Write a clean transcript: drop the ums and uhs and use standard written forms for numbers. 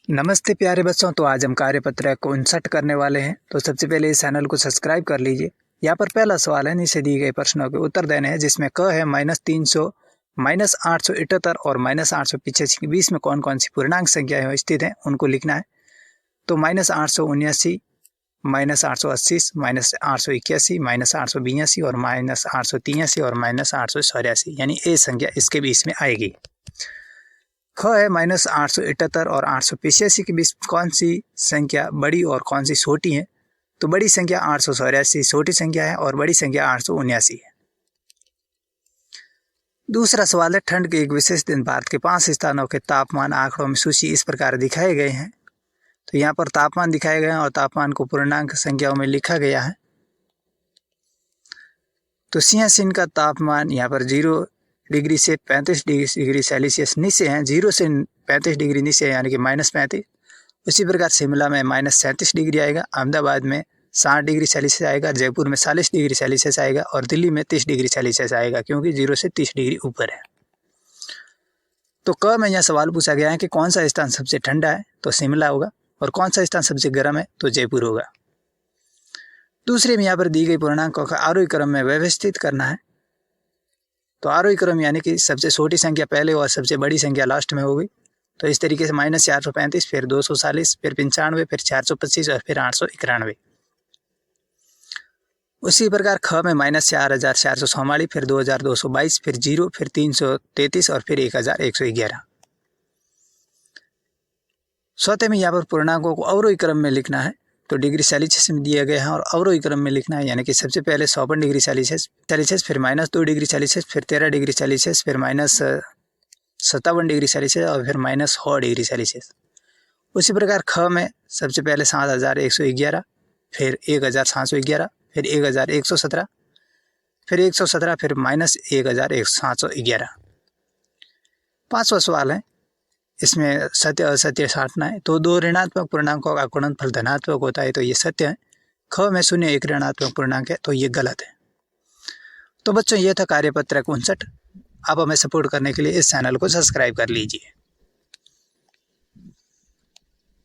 नमस्ते प्यारे बच्चों। तो आज हम कार्यपत्र को 59 करने वाले हैं। तो सबसे पहले इस चैनल को सब्सक्राइब कर लीजिए। यहाँ पर पहला सवाल है, नीचे दिए गए प्रश्नों के उत्तर देने हैं, जिसमें क है -300, -878 और -885 के बीच में कौन कौन सी पूर्णांक संख्याएं स्थित हैं, उनको लिखना है। तो -879, -880, -881, -882 और -883 और -884, यानी ए संख्या इसके बीच में आएगी। ख है -878 और 885 के बीच कौन सी संख्या बड़ी और कौन सी छोटी है। तो बड़ी संख्या 884 छोटी संख्या है और बड़ी संख्या 879 है। दूसरा सवाल है, ठंड के एक विशेष दिन भारत के 5 स्थानों के तापमान आंकड़ों में सूची इस प्रकार दिखाए गए हैं। तो यहाँ पर तापमान दिखाए गए हैं और तापमान को पूर्णांक संख्याओं में लिखा गया है। तो सियाचिन का तापमान यहाँ पर 0 डिग्री से 35 डिग्री सेल्सियस नीचे हैं, 0 से 35 डिग्री नीचे यानी कि -35। उसी प्रकार शिमला में -37 डिग्री आएगा, अहमदाबाद में 60 डिग्री सेल्सियस आएगा, जयपुर में 40 डिग्री सेल्सियस आएगा और दिल्ली में 30 डिग्री सेल्सियस आएगा, क्योंकि 0 से 30 डिग्री ऊपर है। तो क में यह सवाल पूछा गया है कि कौन सा स्थान सबसे ठंडा है, तो शिमला होगा, और कौन सा स्थान सबसे गर्म है, तो जयपुर होगा। दूसरे में यहाँ पर दी गई पूर्णांकों का आरोही क्रम में व्यवस्थित करना है। तो आरोही क्रम यानी कि सबसे छोटी संख्या पहले और सबसे बड़ी संख्या लास्ट में होगी। तो इस तरीके से -435, फिर 240, फिर 95, फिर 425 और फिर 891। उसी प्रकार ख में -4444, फिर 2222, फिर 0, फिर 333 और फिर 1111। चौथे में यहाँ पर पूर्णांकों को अवरोही क्रम में लिखना है। तो डिग्री सेल्सियस में दिया गया है और अवरोही क्रम में लिखना है, यानी कि सबसे पहले 54 डिग्री सेल्सियस, फिर -2 डिग्री सेल्सियस, फिर 13 डिग्री सेल्सियस, फिर -57 डिग्री सेल्सियस और फिर -6 डिग्री सेल्सियस। उसी प्रकार ख में सबसे पहले 7111, फिर 1711, फिर 1117, फिर 117, फिर -1711। पांचवा सवाल है, इसमें सत्य असत्य छांटना है। तो दो ऋणात्मक पूर्णांकों का गुणनफल धनात्मक होता है, तो ये सत्य है। ख में 0 एक ऋणात्मक पूर्णांक है, तो ये गलत है। तो बच्चों, ये था कार्यपत्र 59। आप हमें सपोर्ट करने के लिए इस चैनल को सब्सक्राइब कर लीजिए।